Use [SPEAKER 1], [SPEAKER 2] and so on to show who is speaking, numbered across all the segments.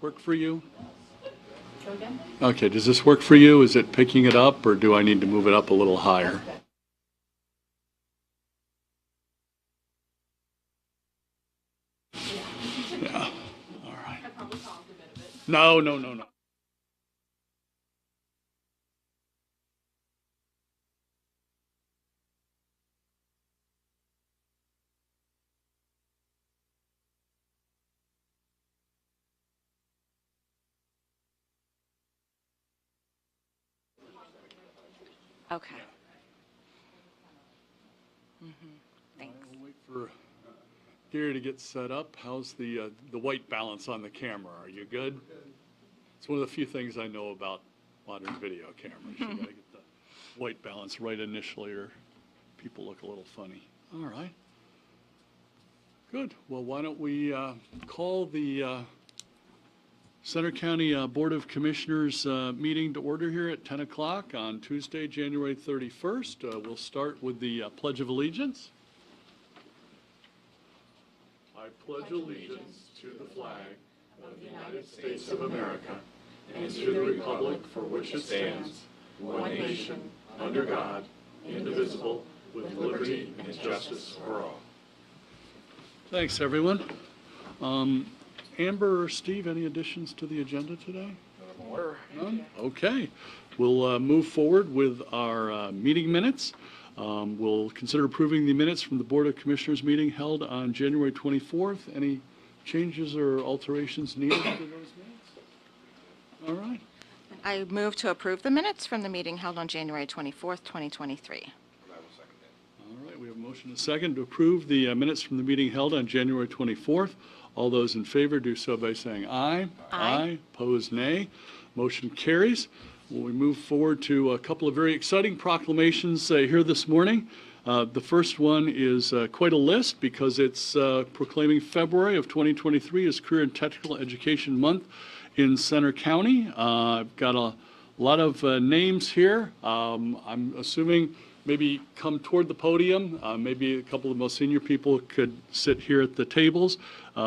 [SPEAKER 1] work for you?
[SPEAKER 2] Go again?
[SPEAKER 1] Okay, does this work for you? Is it picking it up, or do I need to move it up a little higher? Yeah, all right. No.
[SPEAKER 2] Okay. Thanks.
[SPEAKER 1] We'll wait for Gary to get set up. How's the white balance on the camera? Are you good? It's one of the few things I know about modern video cameras. You got to get the white balance right initially, or people look a little funny. All right. Good. Well, why don't we call the Center County Board of Commissioners meeting to order here at 10 o'clock on Tuesday, January 31st. We'll start with the Pledge of Allegiance. I pledge allegiance to the flag of the United States of America and to the republic for which it stands, one nation, under God, indivisible, with liberty and justice for all. Thanks, everyone. Amber or Steve, any additions to the agenda today? None? Okay. We'll move forward with our meeting minutes. We'll consider approving the minutes from the Board of Commissioners meeting held on January 24th. Any changes or alterations needed to those minutes? All right.
[SPEAKER 2] I move to approve the minutes from the meeting held on January 24th, 2023.
[SPEAKER 1] All right. We have a motion and a second to approve the minutes from the meeting held on January 24th. All those in favor do so by saying aye.
[SPEAKER 2] Aye.
[SPEAKER 1] Opposed, nay. Motion carries. Well, we move forward to a couple of very exciting proclamations here this morning. The first one is quite a list because it's proclaiming February of 2023 as Career and Technical Education Month in Center County. I've got a lot of names here. I'm assuming maybe come toward the podium. Maybe a couple of the most senior people could sit here at the tables.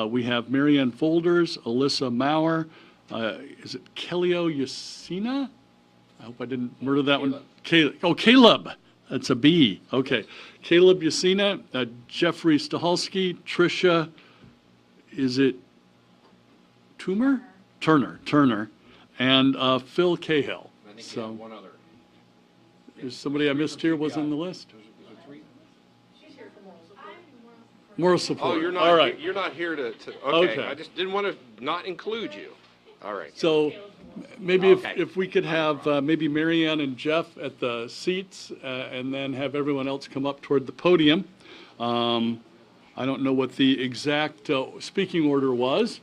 [SPEAKER 1] We have Marianne Folders, Alyssa Maurer, is it Kelio Yasina? I hope I didn't murder that one. Caleb. That's a B. Okay. Caleb Yasina, Jeffrey Stahalski, Tricia, is it Turner, and Phil Cahill.
[SPEAKER 3] I think
[SPEAKER 1] So
[SPEAKER 3] one other.
[SPEAKER 1] there's somebody I missed here was on the list.
[SPEAKER 3] Is it three?
[SPEAKER 1] Moral support.
[SPEAKER 3] Oh, you're not.
[SPEAKER 1] All right.
[SPEAKER 3] You're not here to. Okay.
[SPEAKER 1] Okay.
[SPEAKER 3] I just didn't want to not include you. All right.
[SPEAKER 1] So maybe
[SPEAKER 3] Okay.
[SPEAKER 1] if we could have maybe Marianne and Jeff at the seats and then have everyone else come up toward the podium. I don't know what the exact speaking order was.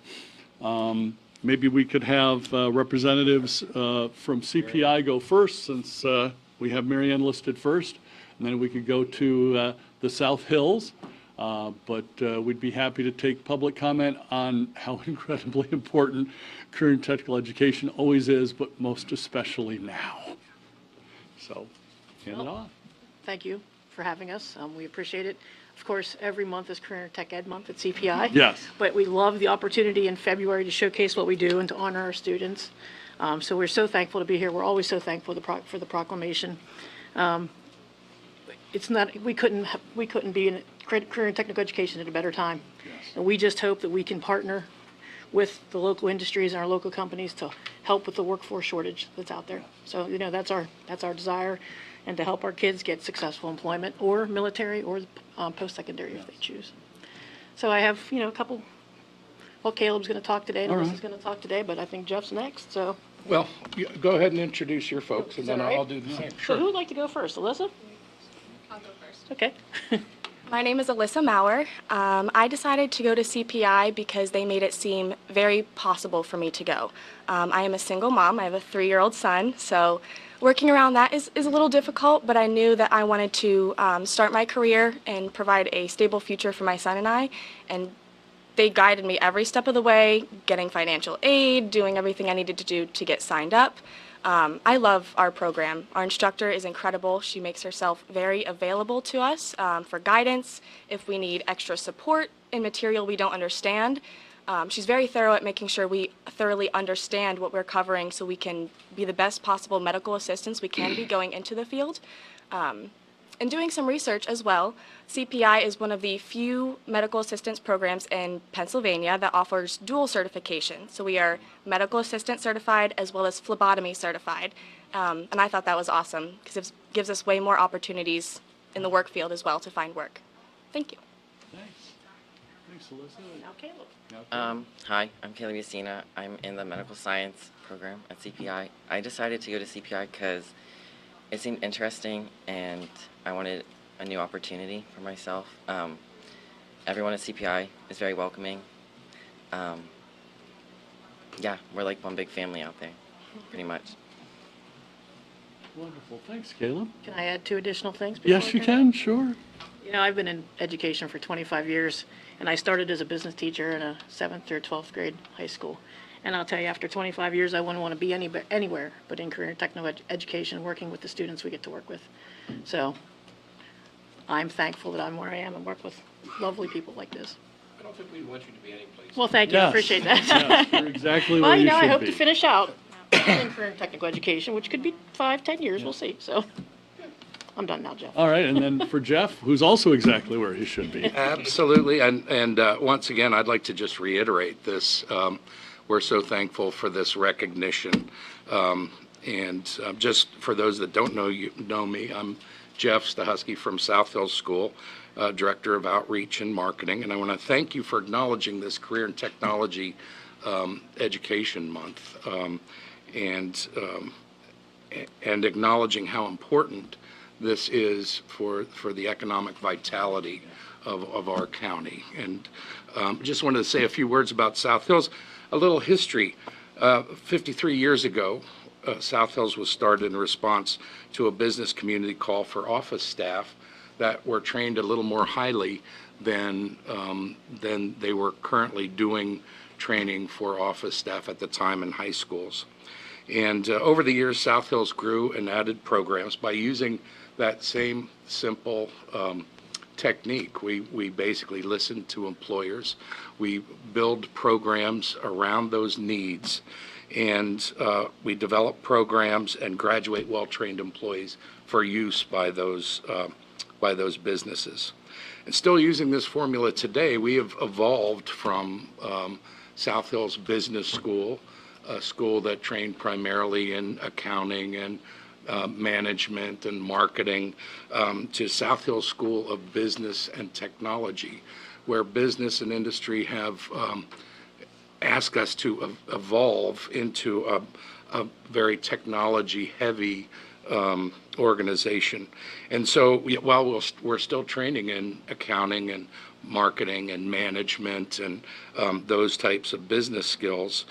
[SPEAKER 1] Maybe we could have representatives from CPI go first, since we have Marianne listed first, and then we could go to the South Hills. But we'd be happy to take public comment on how incredibly important career and technical education always is, but most especially now. So, hand it off.
[SPEAKER 4] Thank you for having us. We appreciate it. Of course, every month is Career and Tech Ed Month at CPI.
[SPEAKER 1] Yes.
[SPEAKER 4] But we love the opportunity in February to showcase what we do and to honor our students. So we're so thankful to be here. We're always so thankful for the proclamation. It's not, we couldn't be in career and technical education at a better time.
[SPEAKER 1] Yes.
[SPEAKER 4] And we just hope that we can partner with the local industries and our local companies to help with the workforce shortage that's out there. So, that's our desire, and to help our kids get successful employment or military or post-secondary if they choose. So I have, a couple, Caleb's going to talk today, and
[SPEAKER 1] All right.
[SPEAKER 4] Alyssa's going to talk today, but I think Jeff's next, so.
[SPEAKER 5] Well, go ahead and introduce your folks, and
[SPEAKER 4] Is that
[SPEAKER 5] then
[SPEAKER 4] all right?
[SPEAKER 5] I'll do the same.
[SPEAKER 4] So who would like to go first? Alyssa?
[SPEAKER 6] I'll go first.
[SPEAKER 4] Okay.
[SPEAKER 6] My name is Alyssa Maurer. I decided to go to CPI because they made it seem very possible for me to go. I am a single mom. I have a 3-year-old son, so working around that is a little difficult, but I knew that I wanted to start my career and provide a stable future for my son and I, and they guided me every step of the way, getting financial aid, doing everything I needed to do to get signed up. I love our program. Our instructor is incredible. She makes herself very available to us for guidance if we need extra support in material we don't understand. She's very thorough at making sure we thoroughly understand what we're covering so we can be the best possible medical assistants we can be going into the field. And doing some research as well, CPI is one of the few medical assistance programs in Pennsylvania that offers dual certification. So we are medical assistant certified as well as phlebotomy certified. And I thought that was awesome because it gives us way more opportunities in the work field as well to find work. Thank you.
[SPEAKER 1] Thanks. Thanks, Alyssa.
[SPEAKER 4] Now, Caleb.
[SPEAKER 7] Hi, I'm Caleb Yacina. I'm in the medical science program at CPI. I decided to go to CPI because it seemed interesting and I wanted a new opportunity for myself. Everyone at CPI is very welcoming. Yeah, we're like one big family out there, pretty much.
[SPEAKER 1] Wonderful. Thanks, Caleb.
[SPEAKER 4] Can I add 2 additional things?
[SPEAKER 1] Yes,
[SPEAKER 4] before
[SPEAKER 1] you
[SPEAKER 4] I
[SPEAKER 1] can, sure.
[SPEAKER 4] You know, I've been in education for 25 years, and I started as a business teacher in a 7th or 12th grade high school. And I'll tell you, after 25 years, I wouldn't want to be anywhere but in career and technical education, working with the students we get to work with. So I'm thankful that I'm where I am and work with lovely people like this.
[SPEAKER 3] I don't think we want you to be any place.
[SPEAKER 4] Well, thank you. I
[SPEAKER 1] Yes.
[SPEAKER 4] appreciate that.
[SPEAKER 1] Yes, you're exactly
[SPEAKER 4] Well,
[SPEAKER 1] where
[SPEAKER 4] you
[SPEAKER 1] you
[SPEAKER 4] know, I
[SPEAKER 1] should
[SPEAKER 4] hope
[SPEAKER 1] be.
[SPEAKER 4] to finish out in career and technical education, which could be 5, 10 years. We'll see. So I'm done now, Jeff.
[SPEAKER 1] All right, and then for Jeff, who's also exactly where he should be.
[SPEAKER 5] Absolutely, and once again, I'd like to just reiterate this. We're so thankful for this recognition. And just for those that don't know me, I'm Jeff Stahusky from South Hills School, Director of Outreach and Marketing, and I want to thank you for acknowledging this Career and Technology Education Month, and acknowledging how important this is for the economic vitality of our county. And just wanted to say a few words about South Hills. A little history. 53 years ago, South Hills was started in response to a business community call for office staff that were trained a little more highly than they were currently doing training for office staff at the time in high schools. And over the years, South Hills grew and added programs by using that same simple technique. We basically listen to employers. We build programs around those needs, and we develop programs and graduate well-trained employees for use by those businesses. And still using this formula today, we have evolved from South Hills Business School, a school that trained primarily in accounting and management and marketing, to South Hills School of Business and Technology, where business and industry have asked us to evolve into a very technology-heavy organization. And so while we're still training in accounting and marketing and management and those types of business skills,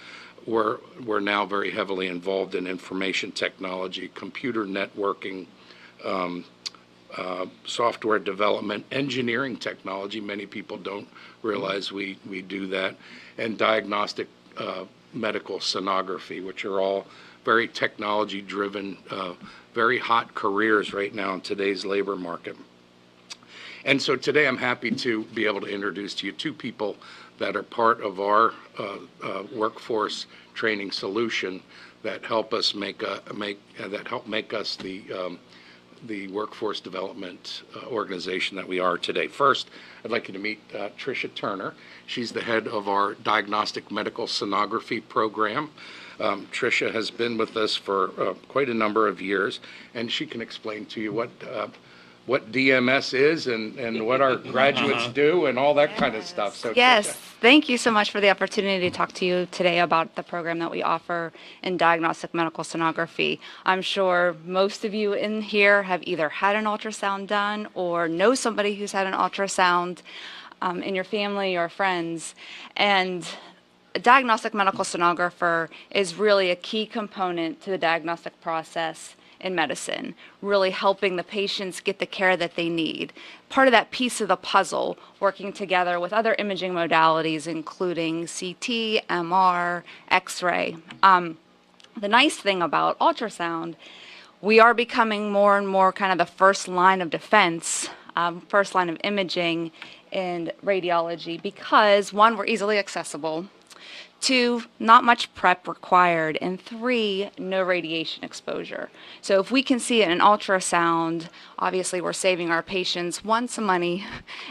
[SPEAKER 5] we're now very heavily involved in information technology, computer networking, software development, engineering technology. Many people don't realize we do that, and diagnostic medical sonography, which are all very technology-driven, very hot careers right now in today's labor market. And so today I'm happy to be able to introduce to you 2 people that are part of our workforce training solution that help us make us the workforce development organization that we are today. First, I'd like you to meet Tricia Turner. She's the head of our diagnostic medical sonography program. Tricia has been with us for quite a number of years, and she can explain to you what DMS is and what our graduates do and all that kind of stuff. So
[SPEAKER 8] Yes,
[SPEAKER 5] Tricia.
[SPEAKER 8] thank you so much for the opportunity to talk to you today about the program that we offer in diagnostic medical sonography. I'm sure most of you in here have either had an ultrasound done or know somebody who's had an ultrasound in your family or friends. And a diagnostic medical sonographer is really a key component to the diagnostic process in medicine, really helping the patients get the care that they need. Part of that piece of the puzzle, working together with other imaging modalities, including CT, MR, X-ray. The nice thing about ultrasound, we are becoming more and more kind of the first line of defense first line of imaging and radiology because, one, we're easily accessible, two, not much prep required, and three, no radiation exposure. So if we can see it in ultrasound, obviously we're saving our patients, one, some money,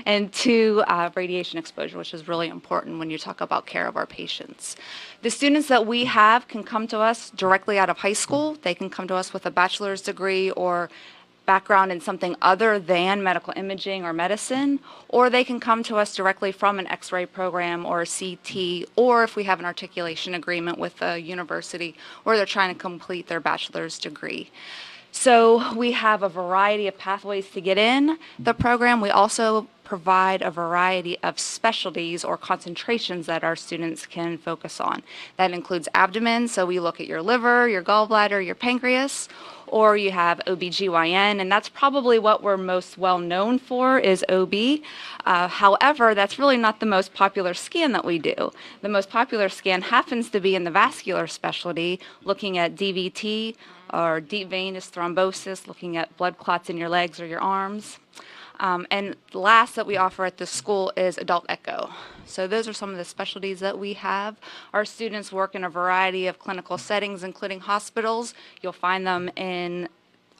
[SPEAKER 8] and two, radiation exposure, which is really important when you talk about care of our patients. The students that we have can come to us directly out of high school. They can come to us with a bachelor's degree or background in something other than medical imaging or medicine, or they can come to us directly from an X-ray program or a CT, or if we have an articulation agreement with a university where they're trying to complete their bachelor's degree. So we have a variety of pathways to get in the program. We also provide a variety of specialties or concentrations that our students can focus on. That includes abdomen, so we look at your liver, your gallbladder, your pancreas, or you have OBGYN, and that's probably what we're most well known for is OB. However, that's really not the most popular scan that we do. The most popular scan happens to be in the vascular specialty, looking at DVT or deep venous thrombosis, looking at blood clots in your legs or your arms. And last that we offer at the school is adult echo. So those are some of the specialties that we have. Our students work in a variety of clinical settings, including hospitals. You'll find them in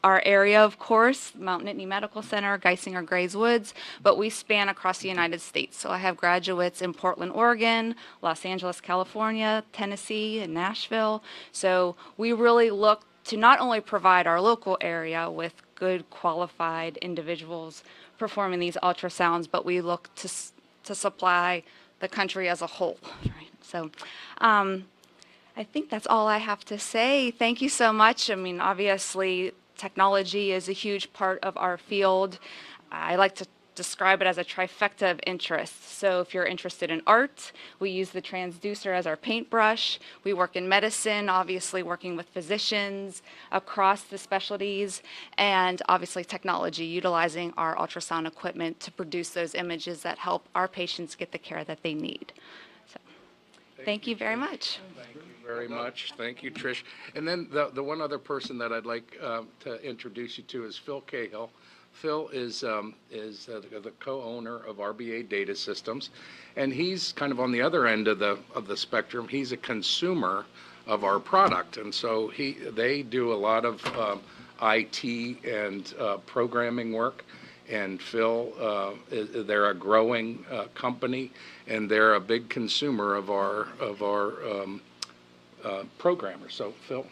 [SPEAKER 8] our area, of course, Mount Nittany Medical Center, Geisinger Grays Woods, but we span across the United States. So I have graduates in Portland, Oregon, Los Angeles, California, Tennessee, and Nashville. So we really look to not only provide our local area with good qualified individuals performing these ultrasounds, but we look to supply the country as a whole. Right? So I think that's all I have to say. Thank you so much. I mean, obviously, technology is a huge part of our field. I like to describe it as a trifecta of interests. So if you're interested in art, we use the transducer as our paintbrush. We work in medicine, obviously working with physicians across the specialties, and obviously technology, utilizing our ultrasound equipment to produce those images that help our patients get the care that they need. So, thank you very much.
[SPEAKER 5] Thank you very much. Thank you, Trish. And then the one other person that I'd like to introduce you to is Phil Cahill. Phil is the co-owner of RBA Data Systems, and he's kind of on the other end of the spectrum. He's a consumer of our product, and so they do a lot of IT and programming work. And Phil, they're a growing company, and they're a big consumer of our programmers. So, Phil.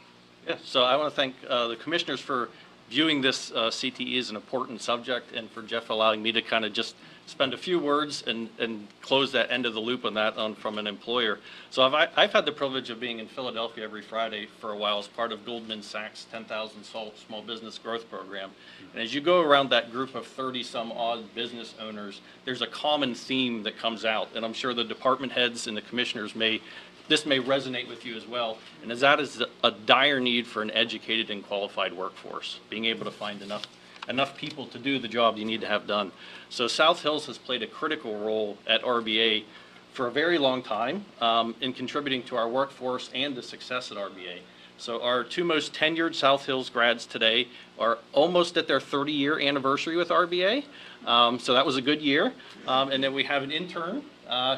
[SPEAKER 3] Yeah, so I want to thank the commissioners for viewing this CTE as an important subject, and for Jeff allowing me to kind of just spend a few words and close that end of the loop on that from an employer. So I've had the privilege of being in Philadelphia every Friday for a while as part of Goldman Sachs 10,000 Small Business Growth Program. And as you go around that group of 30-some odd business owners, there's a common theme that comes out, and I'm sure the department heads and the commissioners this may resonate with you as well, and that is a dire need for an educated and qualified workforce, being able to find enough people to do the job you need to have done. So South Hills has played a critical role at RBA for a very long time in contributing to our workforce and the success at RBA. So our two most tenured South Hills grads today are almost at their 30-year anniversary with RBA. So that was a good year. And then we have an intern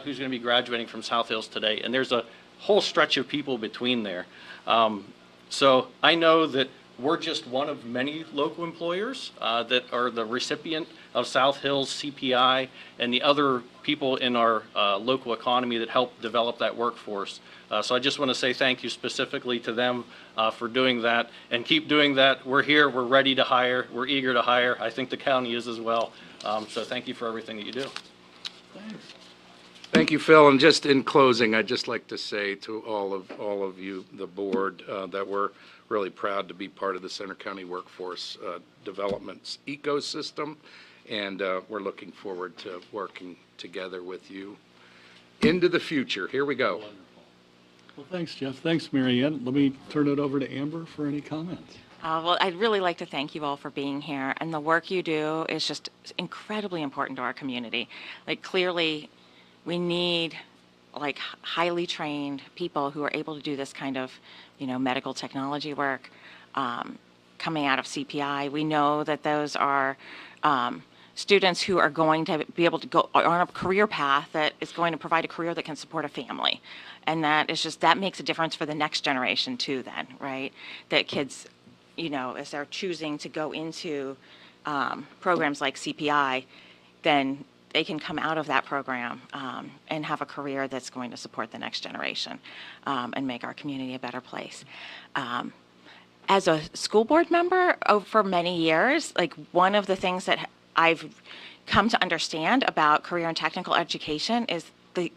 [SPEAKER 3] who's going to be graduating from South Hills today. And there's a whole stretch of people between there. So I know that we're just one of many local employers that are the recipient of South Hills, CPI, and the other people in our local economy that help develop that workforce. So I just want to say thank you specifically to them for doing that, and keep doing that. We're here, we're ready to hire, we're eager to hire. I think the county is as well. So thank you for everything that you do.
[SPEAKER 1] Thanks.
[SPEAKER 5] Thank you, Phil. And just in closing, I'd just like to say to all of you, the board, that we're really proud to be part of the Center County Workforce Development's ecosystem, and we're looking forward to working together with you into the future. Here we go.
[SPEAKER 1] Well, thanks, Jeff. Thanks, Mary Ann. Let me turn it over to Amber for any comments.
[SPEAKER 2] Well, I'd really like to thank you all for being here, and the work you do is just incredibly important to our community. Like, clearly, we need like highly trained people who are able to do this kind of, medical technology work coming out of CPI. We know that those are students who are going to be able to go on a career path that is going to provide a career that can support a family. And that makes a difference for the next generation too then, right? That kids, as they're choosing to go into programs like CPI, then they can come out of that program and have a career that's going to support the next generation and make our community a better place. As a school board member for many years, like one of the things that I've come to understand about career and technical education is the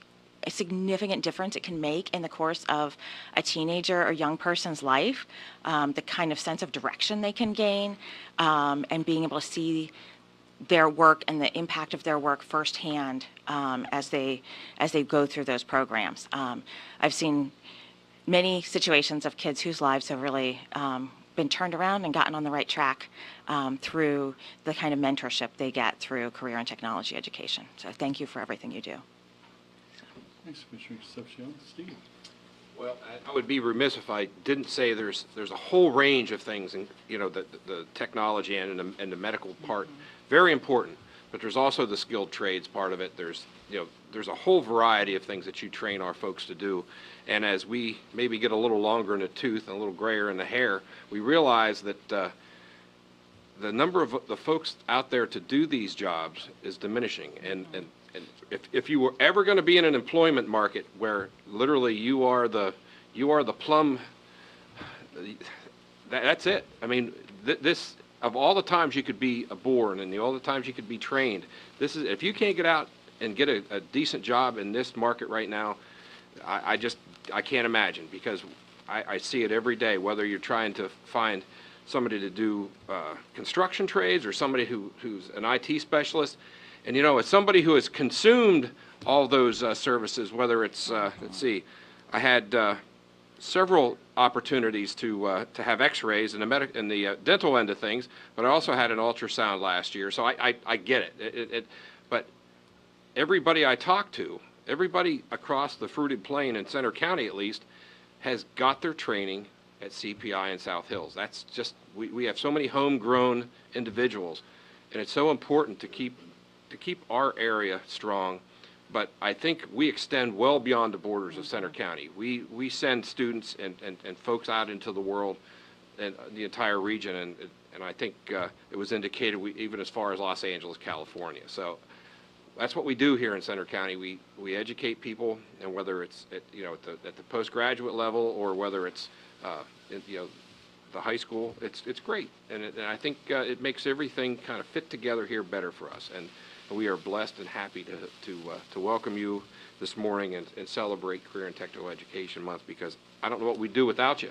[SPEAKER 2] significant difference it can make in the course of a teenager or young person's life, the kind of sense of direction they can gain, and being able to see their work and the impact of their work firsthand as they go through those programs. I've seen many situations of kids whose lives have really been turned around and gotten on the right track through the kind of mentorship they get through career and technology education. So thank you for everything you do.
[SPEAKER 1] Thanks, Commissioner Concepcion. Steve?
[SPEAKER 9] Well, I would be remiss if I didn't say there's a whole range of things, and the technology and the medical part, very important. But there's also the skilled trades part of it. There's a whole variety of things that you train our folks to do. And as we maybe get a little longer in the tooth and a little grayer in the hair, we realize that the number of the folks out there to do these jobs is diminishing. And if you were ever going to be in an employment market where literally you are the plum, that's it. I mean, this of all the times you could be born and all the times you could be trained, this is, if you can't get out and get a decent job in this market right now, I can't imagine, because I see it every day, whether you're trying to find somebody to do construction trades or somebody who's an IT specialist. And as somebody who has consumed all those services, whether it's, let's see, I had several opportunities to have X-rays in the dental end of things, but I also had an ultrasound last year, so I get it. But everybody I talk to, everybody across the fruited plain in Center County at least, has got their training at CPI in South Hills. That's just, we have so many homegrown individuals, and it's so important to keep our area strong. But I think we extend well beyond the borders of Center County. We send students and folks out into the world and the entire region, and I think it was indicated even as far as Los Angeles, California. So that's what we do here in Center County. We educate people, and whether it's at the postgraduate level or whether it's the high school, it's great, and I think it makes everything kind of fit together here better for us. And we are blessed and happy to welcome you this morning and celebrate Career and Technical Education Month, because I don't know what we'd do without you,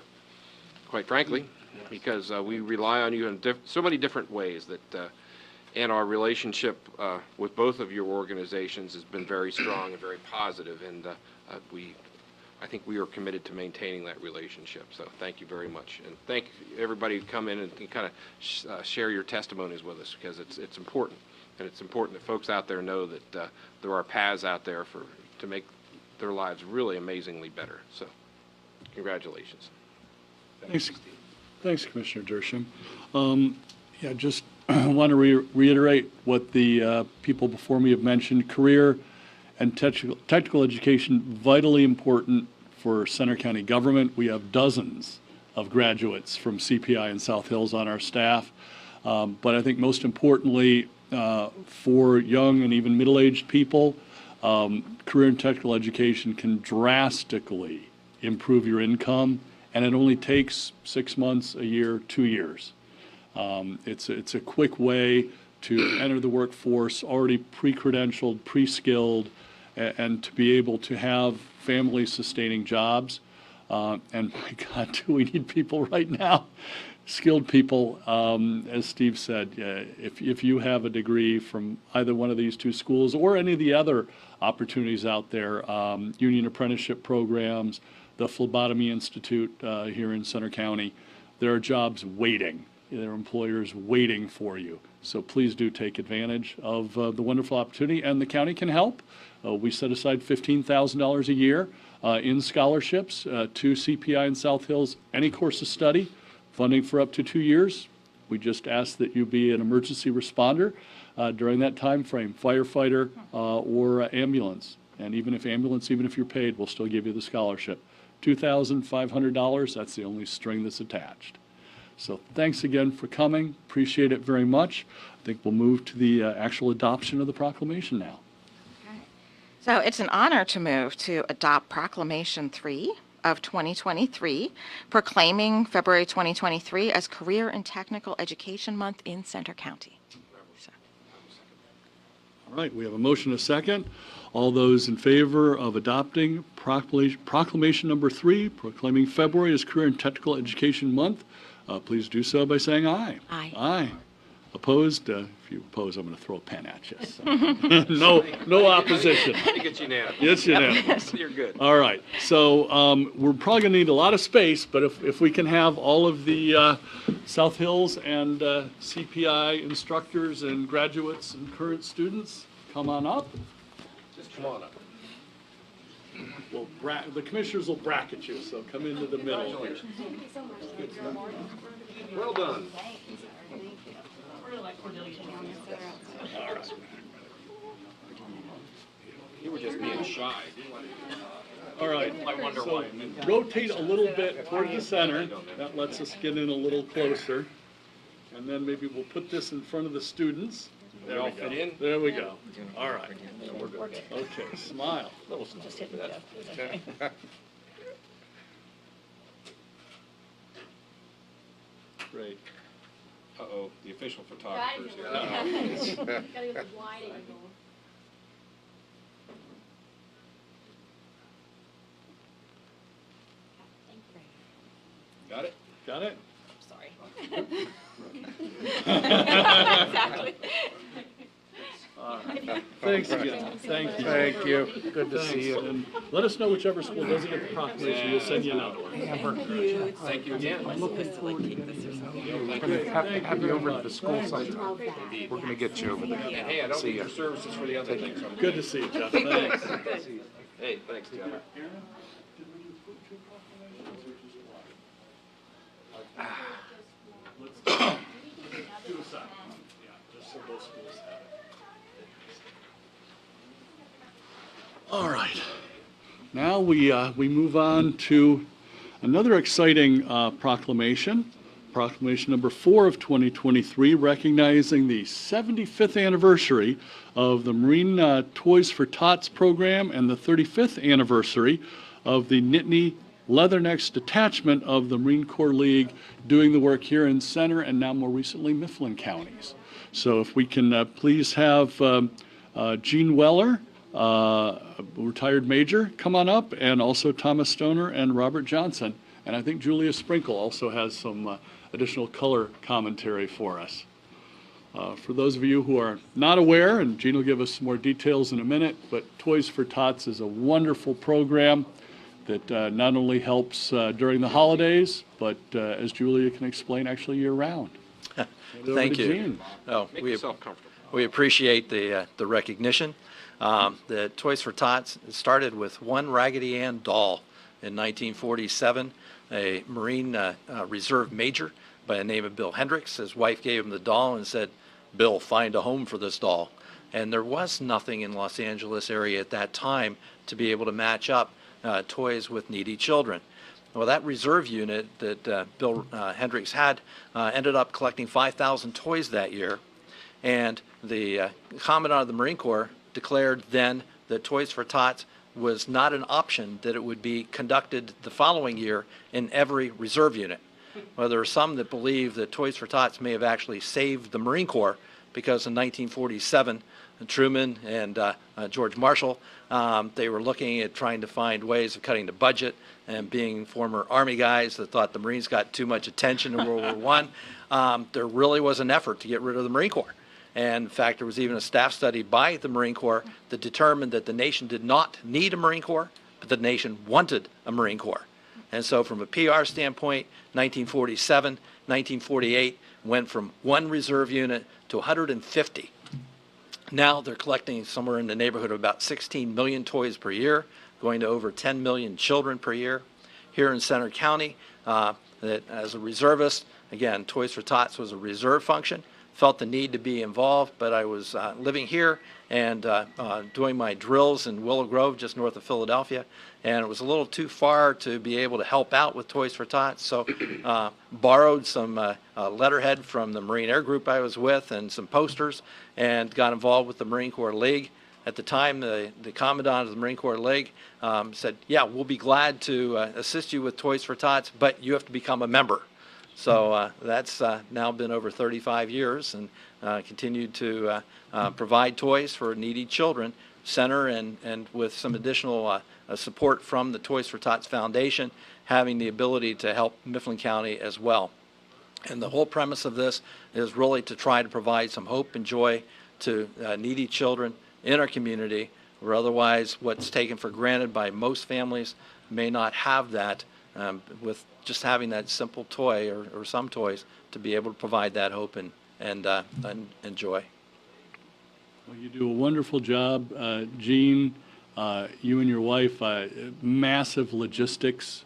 [SPEAKER 9] quite frankly, because we rely on you in so many different ways that. And our relationship with both of your organizations has been very strong and very positive, and I think we are committed to maintaining that relationship. So thank you very much, and thank everybody who come in and kind of share your testimonies with us, because it's important, and it's important that folks out there know that there are paths out there to make their lives really amazingly better. So congratulations.
[SPEAKER 1] Thanks, Commissioner Dersham. Just want to reiterate what the people before me have mentioned. Career and technical education, vitally important for Center County government. We have dozens of graduates from CPI in South Hills on our staff. But I think most importantly, for young and even middle-aged people, career and technical education can drastically improve your income, and it only takes 6 months, a year, 2 years. It's a quick way to enter the workforce already pre-credentialed, pre-skilled, and to be able to have family-sustaining jobs. And my God, do we need people right now? Skilled people, as Steve said, if you have a degree from either one of these two schools or any of the other opportunities out there, union apprenticeship programs, the Phlebotomy Institute here in Center County, there are jobs waiting. There are employers waiting for you. So please do take advantage of the wonderful opportunity, and the county can help. We set aside $15,000 a year in scholarships to CPI in South Hills, any course of study, funding for up to 2 years. We just ask that you be an emergency responder during that time frame, firefighter or ambulance. And even if ambulance, even if you're paid, we'll still give you the scholarship. $2,500, that's the only string that's attached. So thanks again for coming. Appreciate it very much. I think we'll move to the actual adoption of the proclamation now.
[SPEAKER 2] So it's an honor to move to adopt Proclamation 3 of 2023, proclaiming February 2023 as Career and Technical Education Month in Center County.
[SPEAKER 1] All right, we have a motion and a second. All those in favor of adopting proclamation number 3, proclaiming February as Career and Technical Education Month, please do so by saying aye.
[SPEAKER 2] Aye.
[SPEAKER 1] Aye. Opposed? If you oppose, I'm going to throw a pen at you. So. No opposition.
[SPEAKER 9] I think it's unanimous.
[SPEAKER 1] It's unanimous.
[SPEAKER 9] You're good.
[SPEAKER 1] All right, so we're probably going to need a lot of space, but if we can have all of the South Hills and CPI instructors and graduates and current students come on up.
[SPEAKER 9] Just come on up.
[SPEAKER 1] Well, the commissioners will bracket you, so come into the middle here.
[SPEAKER 9] Well done. You were just being shy.
[SPEAKER 1] All right, so rotate a little bit toward the center. That lets us get in a little closer. And then maybe we'll put this in front of the students.
[SPEAKER 9] They all fit in?
[SPEAKER 1] There we go. All right. Okay, smile.
[SPEAKER 4] Just hit the
[SPEAKER 1] Great.
[SPEAKER 9] Uh-oh, the official photographer's here. Got it?
[SPEAKER 1] Got it?
[SPEAKER 2] Sorry.
[SPEAKER 1] All right. Thanks again. Thank you.
[SPEAKER 5] Thank you. Good to
[SPEAKER 1] Thanks.
[SPEAKER 5] see you.
[SPEAKER 1] And let us know whichever school doesn't get the proclamation, we'll send you another one.
[SPEAKER 9] Thank you again.
[SPEAKER 5] Have you over to the school sometime. We're going to get you over there.
[SPEAKER 9] And hey, I don't need your services for the other things. So I'm
[SPEAKER 1] Good to see you, Jeff. Thanks.
[SPEAKER 9] Hey, thanks, Jeff.
[SPEAKER 1] Do a second. Yeah, just so both schools have it. All right. Now we move on to another exciting proclamation. Proclamation number 4 of 2023, recognizing the 75th anniversary of the Marine Toys for Tots program and the 35th anniversary of the Nittany Leathernecks detachment of the Marine Corps League doing the work here in Center and now more recently Mifflin counties. So if we can please have Gene Weller, retired major, come on up, and also Thomas Stoner and Robert Johnson. And I think Julia Sprinkle also has some additional color commentary for us. For those of you who are not aware, and Gene will give us some more details in a minute, but Toys for Tots is a wonderful program that not only helps during the holidays, but as Julia can explain, actually year-round.
[SPEAKER 10] Thank you.
[SPEAKER 1] Gene.
[SPEAKER 10] Oh,
[SPEAKER 9] Make yourself comfortable.
[SPEAKER 10] we appreciate the recognition. The Toys for Tots started with one Raggedy Ann doll in 1947. A Marine Reserve major by the name of Bill Hendricks. His wife gave him the doll and said, "Bill, find a home for this doll." And there was nothing in Los Angeles area at that time to be able to match up toys with needy children. Well, that reserve unit that Bill Hendricks had ended up collecting 5,000 toys that year. And the Commandant of the Marine Corps declared then that Toys for Tots was not an option, that it would be conducted the following year in every reserve unit. Well, there are some that believe that Toys for Tots may have actually saved the Marine Corps because in 1947, Truman and George Marshall, they were looking at trying to find ways of cutting the budget, and being former Army guys that thought the Marines got too much attention in World War I, there really was an effort to get rid of the Marine Corps. And in fact, there was even a staff study by the Marine Corps that determined that the nation did not need a Marine Corps, but the nation wanted a Marine Corps. And so from a PR standpoint, 1947, 1948 went from one reserve unit to 150. Now they're collecting somewhere in the neighborhood of about 16 million toys per year, going to over 10 million children per year. Here in Center County, that as a reservist, again, Toys for Tots was a reserve function. Felt the need to be involved, but I was living here and doing my drills in Willow Grove, just north of Philadelphia, and it was a little too far to be able to help out with Toys for Tots, so borrowed some letterhead from the Marine Air Group I was with and some posters, and got involved with the Marine Corps League. At the time, the Commandant of the Marine Corps League said, yeah, we'll be glad to assist you with Toys for Tots, but you have to become a member. So that's now been over 35 years, and continued to provide toys for needy children, center, and with some additional support from the Toys for Tots Foundation, having the ability to help Mifflin County as well. And the whole premise of this is really to try to provide some hope and joy to needy children in our community, where otherwise what's taken for granted by most families may not have that, with just having that simple toy or some toys to be able to provide that hope and joy.
[SPEAKER 1] Well, you do a wonderful job, Gene. You and your wife, massive logistics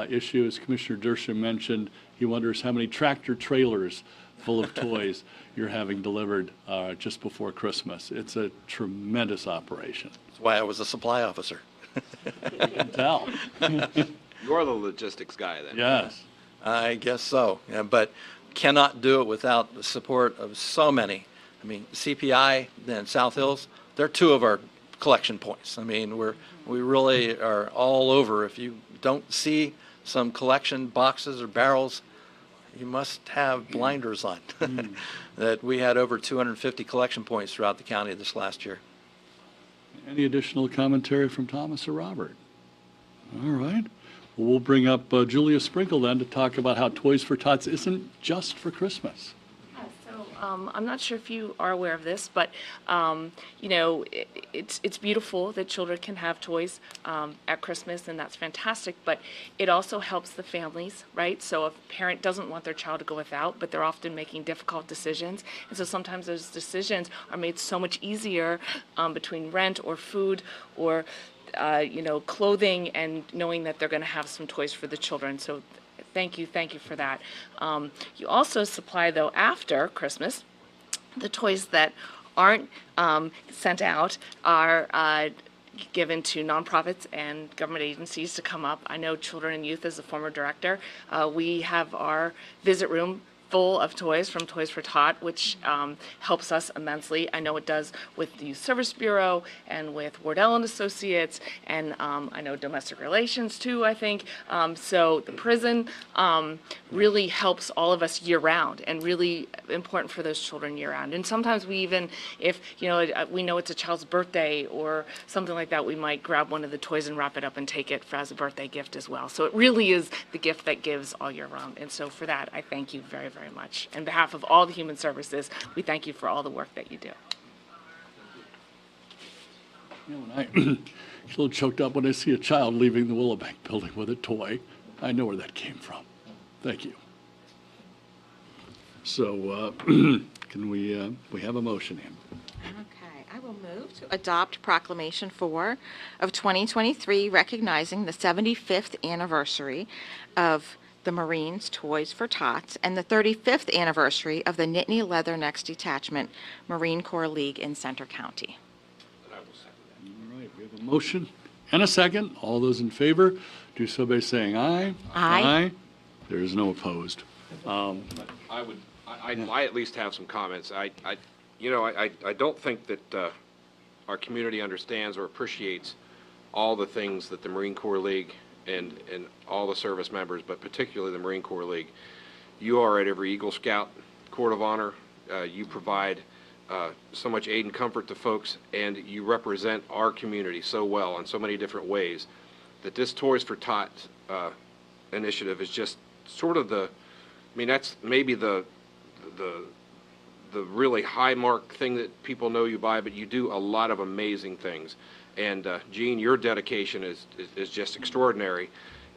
[SPEAKER 1] issue, as Commissioner Dershowitz mentioned. He wonders how many tractor trailers full of toys you're having delivered just before Christmas. It's a tremendous operation.
[SPEAKER 10] That's why I was a supply officer.
[SPEAKER 1] I can tell.
[SPEAKER 9] You're the logistics guy then.
[SPEAKER 1] Yes.
[SPEAKER 10] I guess so, yeah, but cannot do it without the support of so many. I mean, CPI and South Hills, they're two of our collection points. I mean, we really are all over. If you don't see some collection boxes or barrels, you must have blinders on. That we had over 250 collection points throughout the county this last year.
[SPEAKER 1] Any additional commentary from Thomas or Robert? All right. Well, we'll bring up Julia Sprinkle then to talk about how Toys for Tots isn't just for Christmas.
[SPEAKER 11] I'm not sure if you are aware of this, but you know, it's beautiful that children can have toys at Christmas, and that's fantastic. But it also helps the families, right? So if a parent doesn't want their child to go without, but they're often making difficult decisions, and so sometimes those decisions are made so much easier between rent or food or you know, clothing, and knowing that they're going to have some toys for the children. So thank you for that. You also supply, though, after Christmas, the toys that aren't sent out are given to nonprofits and government agencies to come up. I know Children and Youth, as a former director, we have our visit room full of toys from Toys for Tot, which helps us immensely. I know it does with the Youth Service Bureau and with Wardell and Associates, and I know Domestic Relations too, I think. So the prison really helps all of us year round, and really important for those children year round. And sometimes we even, if you know, we know it's a child's birthday or something like that, we might grab one of the toys and wrap it up and take it as a birthday gift as well. So it really is the gift that gives all year round. And so for that, I thank you very, very much. On behalf of all the Human Services, we thank you for all the work that you do.
[SPEAKER 1] You know, I get a little choked up when I see a child leaving the Willowbank building with a toy. I know where that came from. Thank you. So can we have a motion in?
[SPEAKER 2] Okay, I will move to adopt Proclamation 4 of 2023, recognizing the 75th anniversary of the Marines Toys for Tots and the 35th anniversary of the Nittany Leathernecks Detachment Marine Corps League in Center County.
[SPEAKER 1] All right, we have a motion and a second. All those in favor, do so by saying aye.
[SPEAKER 2] Aye.
[SPEAKER 1] There is no opposed.
[SPEAKER 9] I at least have some comments. I don't think that our community understands or appreciates all the things that the Marine Corps League and all the service members, but particularly the Marine Corps League. You are at every Eagle Scout Court of Honor. You provide so much aid and comfort to folks, and you represent our community so well in so many different ways that this Toys for Tots initiative is just sort of that's maybe the really high mark thing that people know you by, but you do a lot of amazing things. And Gene, your dedication is just extraordinary.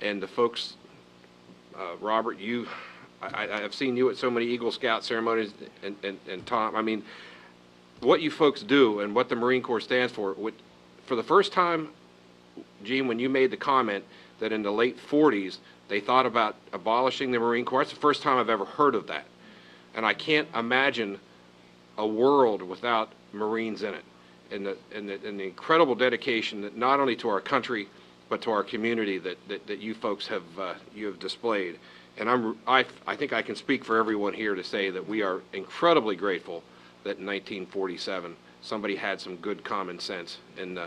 [SPEAKER 9] And the folks, Robert, I've seen you at so many Eagle Scout ceremonies, and Tom, I mean, what you folks do and what the Marine Corps stands for the first time, Gene, when you made the comment that in the late 40s, they thought about abolishing the Marine Corps. That's the first time I've ever heard of that. And I can't imagine a world without Marines in it, and the incredible dedication that not only to our country, but to our community that you folks have displayed. And I think I can speak for everyone here to say that we are incredibly grateful that in 1947 somebody had some good common sense and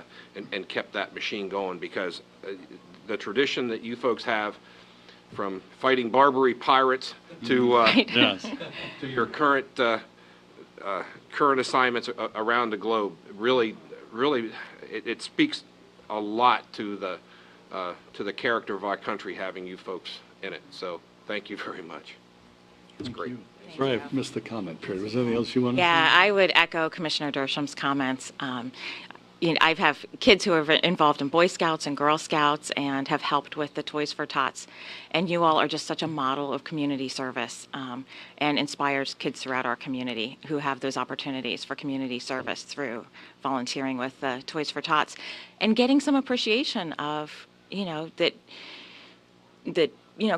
[SPEAKER 9] kept that machine going, because the tradition that you folks have, from fighting Barbary pirates to
[SPEAKER 1] Yes.
[SPEAKER 9] to your current assignments around the globe, really it speaks a lot to the character of our country having you folks in it. So thank you very much. It's great.
[SPEAKER 1] Sorry, I missed the comment period. Was there anything else you wanted to say?
[SPEAKER 2] Yeah, I would echo Commissioner Dersham's comments. I have kids who are involved in Boy Scouts and Girl Scouts and have helped with the Toys for Tots. And you all are just such a model of community service and inspires kids throughout our community who have those opportunities for community service through volunteering with the Toys for Tots and getting some appreciation of, that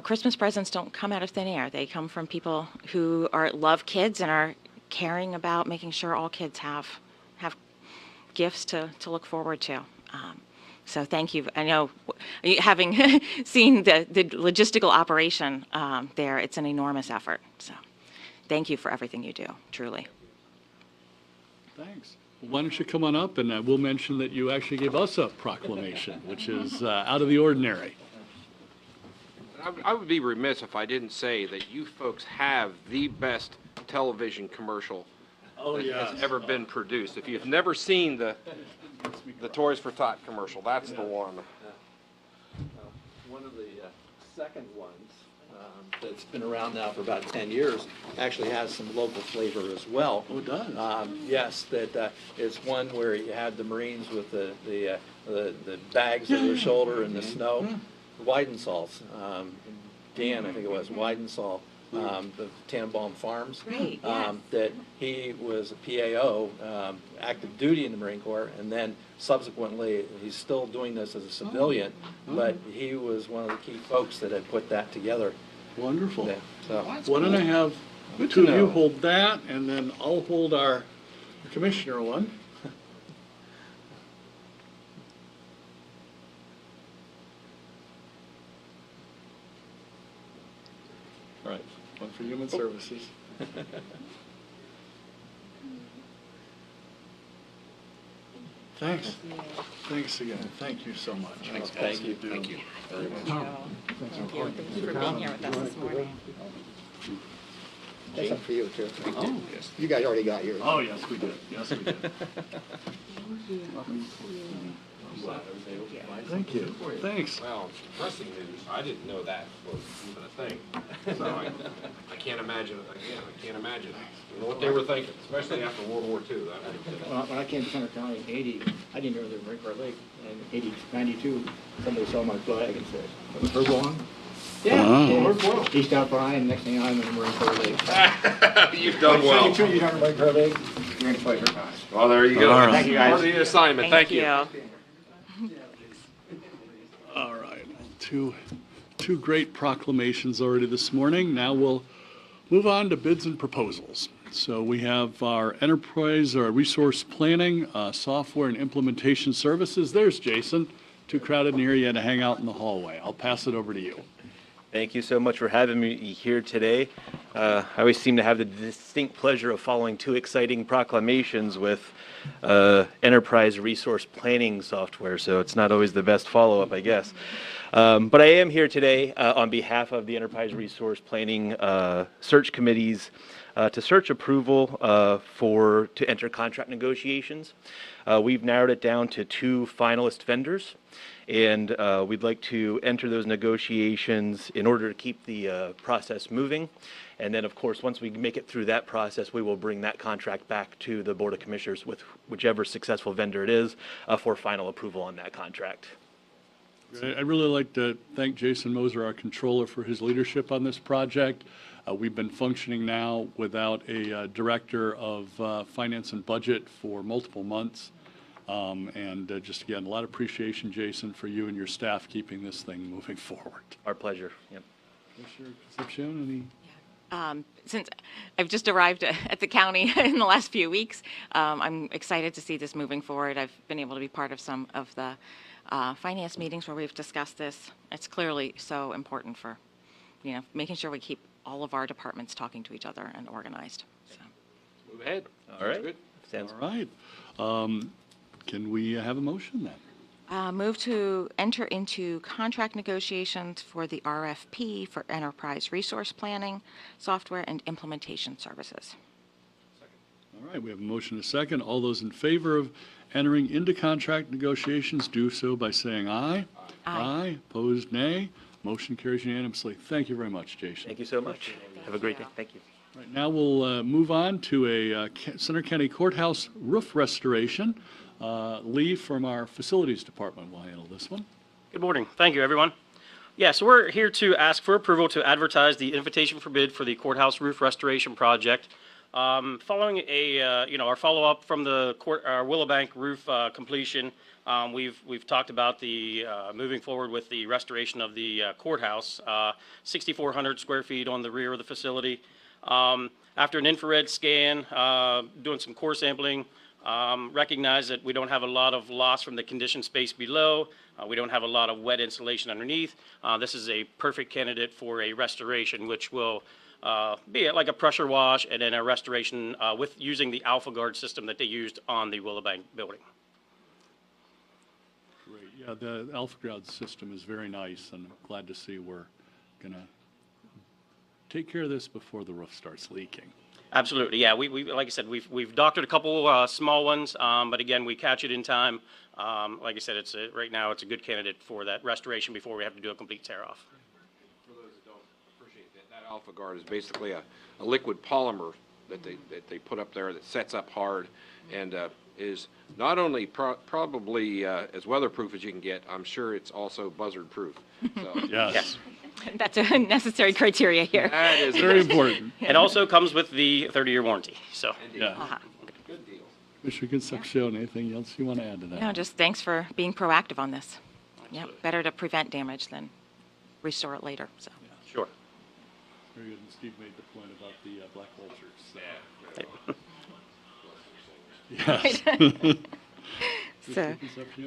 [SPEAKER 2] Christmas presents don't come out of thin air. They come from people who love kids and are caring about making sure all kids have gifts to look forward to. So thank you. I know, having seen the logistical operation there, it's an enormous effort. So thank you for everything you do, truly.
[SPEAKER 1] Thanks. Well, why don't you come on up, and I will mention that you actually gave us a proclamation, which is out of the ordinary.
[SPEAKER 9] I would be remiss if I didn't say that you folks have the best television commercial that has ever been produced. If you've never seen the Toys for Tot commercial, that's the one.
[SPEAKER 10] One of the second ones that's been around now for about 10 years actually has some local flavor as well.
[SPEAKER 1] Oh, it does?
[SPEAKER 10] Yes, that it's one where you had the Marines with the bags on their shoulder in the snow. Weidensal's, Dan, I think it was, Weidensaul, the Tannenbaum Farms.
[SPEAKER 2] Right, yes.
[SPEAKER 10] That he was a PAO, active duty in the Marine Corps, and then subsequently, he's still doing this as a civilian, but he was one of the key folks that had put that together.
[SPEAKER 1] Wonderful.
[SPEAKER 10] Yeah, so.
[SPEAKER 1] Why don't I have the two of you hold that, and then I'll hold our commissioner one. All right, one for Human Services. Thanks. Thanks again. Thank you so much.
[SPEAKER 10] Thank you.
[SPEAKER 1] Thank you.
[SPEAKER 2] Thank you. Thank you for being here with us this morning.
[SPEAKER 12] That's up for you too. Oh, yes. You guys already got yours.
[SPEAKER 1] Oh, yes, we did. Yes, we did. Thank you. Thanks.
[SPEAKER 9] Well, pressing news, I didn't know that was even a thing. So I can't imagine, again, I can't imagine. I don't know what they were thinking, especially after World War II.
[SPEAKER 12] When I came to Center County in 80, I didn't know there was Marine Corps Lake. And in 92, somebody saw my flag and said, "Herb Long?" Yeah, East Alpine, and next thing I'm in the Marine Corps Lake.
[SPEAKER 9] You've done well.
[SPEAKER 12] 92, you have a Marine Corps Lake. You're in pleasure.
[SPEAKER 9] Well, there you go.
[SPEAKER 1] All right.
[SPEAKER 12] Thank you, guys.
[SPEAKER 9] Part of the assignment. Thank you.
[SPEAKER 1] All right, two great proclamations already this morning. Now we'll move on to bids and proposals. So we have our enterprise, our resource planning, software and implementation services. There's Jason. Too crowded in here, you had to hang out in the hallway. I'll pass it over to you.
[SPEAKER 13] Thank you so much for having me here today. I always seem to have the distinct pleasure of following two exciting proclamations with enterprise resource planning software, so it's not always the best follow-up, I guess. But I am here today on behalf of the Enterprise Resource Planning Search Committees to search approval to enter contract negotiations. We've narrowed it down to 2 finalist vendors, and we'd like to enter those negotiations in order to keep the process moving. And then, of course, once we make it through that process, we will bring that contract back to the Board of Commissioners with whichever successful vendor it is for final approval on that contract.
[SPEAKER 1] I'd really like to thank Jason Moser, our controller, for his leadership on this project. We've been functioning now without a director of finance and budget for multiple months. And just again, a lot of appreciation, Jason, for you and your staff keeping this thing moving forward.
[SPEAKER 13] Our pleasure. Yep.
[SPEAKER 1] Commissioner Concepcion, any?
[SPEAKER 2] Since I've just arrived at the county in the last few weeks, I'm excited to see this moving forward. I've been able to be part of some of the finance meetings where we've discussed this. It's clearly so important for, making sure we keep all of our departments talking to each other and organized. So.
[SPEAKER 9] Move ahead.
[SPEAKER 13] All right.
[SPEAKER 9] Good.
[SPEAKER 13] Sounds
[SPEAKER 1] All right. Can we have a motion then?
[SPEAKER 2] Move to enter into contract negotiations for the RFP for enterprise resource planning, software, and implementation services.
[SPEAKER 1] All right, we have a motion and a second. All those in favor of entering into contract negotiations do so by saying aye. Aye. Opposed, nay. Motion carries unanimously. Thank you very much, Jason.
[SPEAKER 13] Thank you so much. Have a great day. Thank you.
[SPEAKER 1] Right now, we'll move on to a Center County Courthouse roof restoration. Lee from our Facilities Department will handle this one.
[SPEAKER 14] Good morning. Thank you, everyone. Yeah, so we're here to ask for approval to advertise the invitation for bid for the courthouse roof restoration project. Following our follow-up from the Willowbank roof completion, we've talked about the moving forward with the restoration of the courthouse, 6,400 square feet on the rear of the facility. After an infrared scan, doing some core sampling, recognize that we don't have a lot of loss from the conditioned space below. We don't have a lot of wet insulation underneath. This is a perfect candidate for a restoration, which will be like a pressure wash and then a restoration with using the AlphaGuard system that they used on the Willowbank building.
[SPEAKER 1] Great. Yeah, the AlphaGuard system is very nice, and I'm glad to see we're going to take care of this before the roof starts leaking.
[SPEAKER 14] Absolutely, yeah. We like I said, we've doctored a couple small ones, but again, we catch it in time. Like I said, right now it's a good candidate for that restoration before we have to do a complete tear off.
[SPEAKER 9] For those that don't appreciate that AlphaGuard is basically a liquid polymer that they put up there that sets up hard and is not only probably as weatherproof as you can get, I'm sure it's also buzzard proof. So,
[SPEAKER 1] yes.
[SPEAKER 2] That's a necessary criteria here.
[SPEAKER 9] That is
[SPEAKER 1] very important.
[SPEAKER 14] It also comes with the 30-year warranty. So.
[SPEAKER 1] Yeah. Good deal. Commissioner Concepcion, anything else you want to add to that?
[SPEAKER 2] No, just thanks for being proactive on this. Yeah, better to prevent damage than restore it later. So.
[SPEAKER 14] Sure.
[SPEAKER 1] Very good. And Steve made the point about the black vultures. Yes.
[SPEAKER 2] So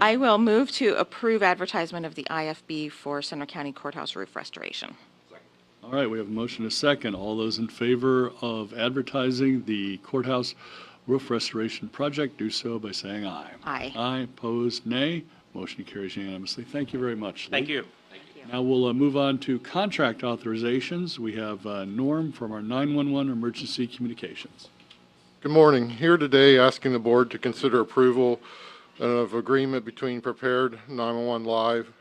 [SPEAKER 2] I will move to approve advertisement of the IFB for Center County Courthouse roof restoration.
[SPEAKER 1] All right, we have a motion and a second. All those in favor of advertising the courthouse roof restoration project do so by saying aye.
[SPEAKER 2] Aye.
[SPEAKER 1] Aye. Opposed, nay. Motion carries unanimously. Thank you very much, Lee.
[SPEAKER 14] Thank you.
[SPEAKER 1] Now we'll move on to contract authorizations. We have Norm from our 911 Emergency Communications.
[SPEAKER 15] Good morning. Here today asking the board to consider approval of agreement between Prepared 911 Live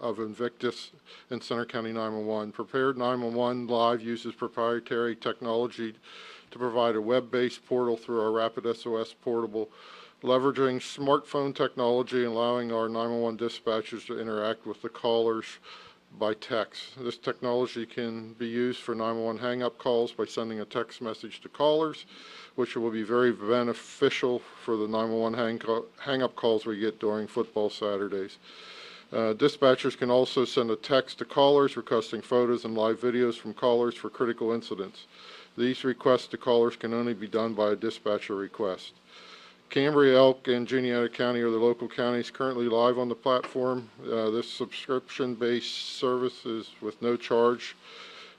[SPEAKER 15] of Invictus and Center County 911. Prepared 911 Live uses proprietary technology to provide a web-based portal through our Rapid SOS portable, leveraging smartphone technology and allowing our 911 dispatchers to interact with the callers by text. This technology can be used for 911 hang-up calls by sending a text message to callers, which will be very beneficial for the 911 hang-up calls we get during football Saturdays. Dispatchers can also send a text to callers requesting photos and live videos from callers for critical incidents. These requests to callers can only be done by a dispatcher request. Cambria, Elk, and Juniata County are the local counties currently live on the platform. This subscription-based service is with no charge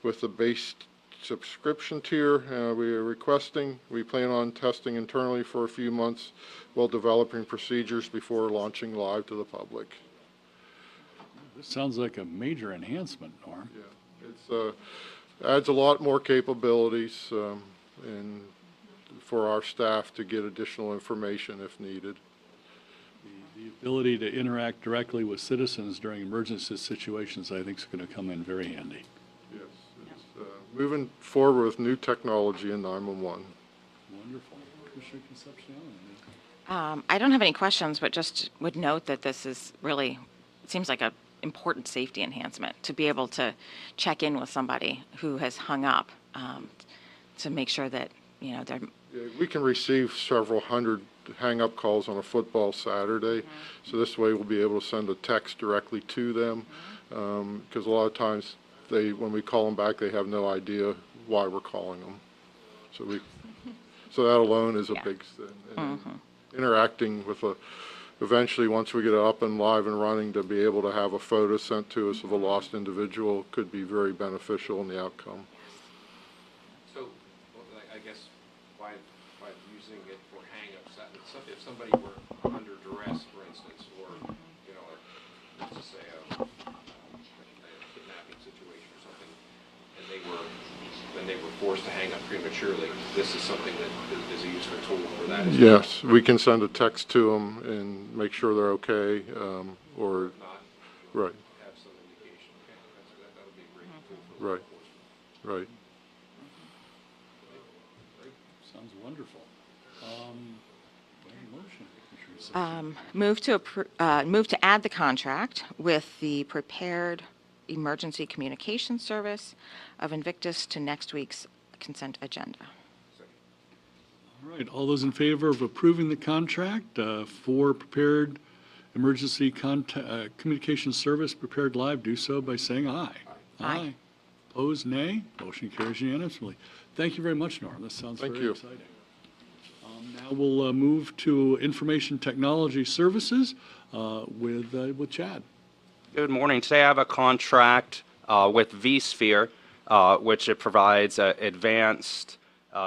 [SPEAKER 15] with the base subscription tier we are requesting. We plan on testing internally for a few months while developing procedures before launching live to the public.
[SPEAKER 1] This sounds like a major enhancement, Norm.
[SPEAKER 15] Yeah, it's adds a lot more capabilities and for our staff to get additional information if needed.
[SPEAKER 1] The ability to interact directly with citizens during emergency situations, I think, is going to come in very handy.
[SPEAKER 15] Yes, it's moving forward with new technology in 911.
[SPEAKER 1] Wonderful. Commissioner Concepcion?
[SPEAKER 2] I don't have any questions, but just would note that this is really, it seems like a important safety enhancement to be able to check in with somebody who has hung up to make sure that, they're...
[SPEAKER 15] We can receive several hundred hang-up calls on a football Saturday. So this way we'll be able to send a text directly to them, because a lot of times when we call them back, they have no idea why we're calling them. So that alone is a big thing. And interacting with eventually, once we get it up and live and running, to be able to have a photo sent to us of a lost individual could be very beneficial in the outcome.
[SPEAKER 9] So, I guess, by using it for hang-ups, if somebody were under duress, for instance, or, you know, let's just say a kidnapping situation or something, and they were forced to hang up prematurely, this is something that is a useful tool for that as well.
[SPEAKER 15] Yes, we can send a text to them and make sure they're okay, or, right,
[SPEAKER 9] Have some indication. Okay, that would be a great tool for
[SPEAKER 15] right, right.
[SPEAKER 1] Sounds wonderful. Motion, Commissioner Concepcion.
[SPEAKER 2] Move to add the contract with the Prepared Emergency Communication Service of Invictus to next week's consent agenda.
[SPEAKER 1] All right, all those in favor of approving the contract for Prepared Emergency Communication Service, Prepared Live, do so by saying aye.
[SPEAKER 2] Aye.
[SPEAKER 1] Opposed, nay. Motion carries unanimously. Thank you very much, Norm. This sounds
[SPEAKER 15] Thank
[SPEAKER 1] very
[SPEAKER 15] you.
[SPEAKER 1] exciting. Now we'll move to Information Technology Services with Chad.
[SPEAKER 16] Good morning. Today I have a contract with vSphere, which it provides advanced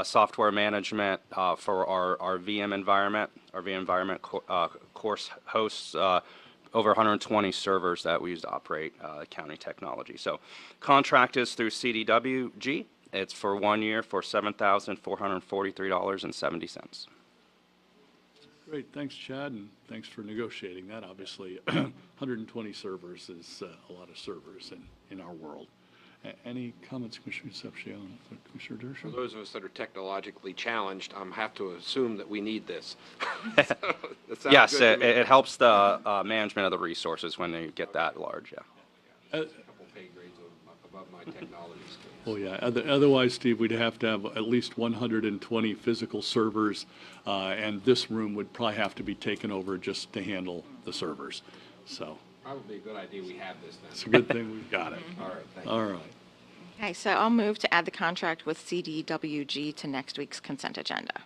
[SPEAKER 16] software management for our VM environment. Our VM environment course hosts over 120 servers that we use to operate county technology. So contract is through CDWG. It's for 1 year for $7,443.70.
[SPEAKER 1] Great, thanks, Chad, and thanks for negotiating that. Obviously, 120 servers is a lot of servers in our world. Any comments, Commissioner Concepcion? Commissioner
[SPEAKER 9] For
[SPEAKER 1] Dershowitz?
[SPEAKER 9] those of us that are technologically challenged, have to assume that we need this.
[SPEAKER 16] Yes, it helps the management of the resources when they get that large, yeah.
[SPEAKER 9] A couple pay grades above my technology skills.
[SPEAKER 1] Oh, yeah. Otherwise, Steve, we'd have to have at least 120 physical servers, and this room would probably have to be taken over just to handle the servers. So
[SPEAKER 9] Probably a good idea we have this then.
[SPEAKER 1] it's a good thing we've got it.
[SPEAKER 9] All right, thank you.
[SPEAKER 1] All right.
[SPEAKER 2] Okay, so I'll move to add the contract with CDWG to next week's consent agenda.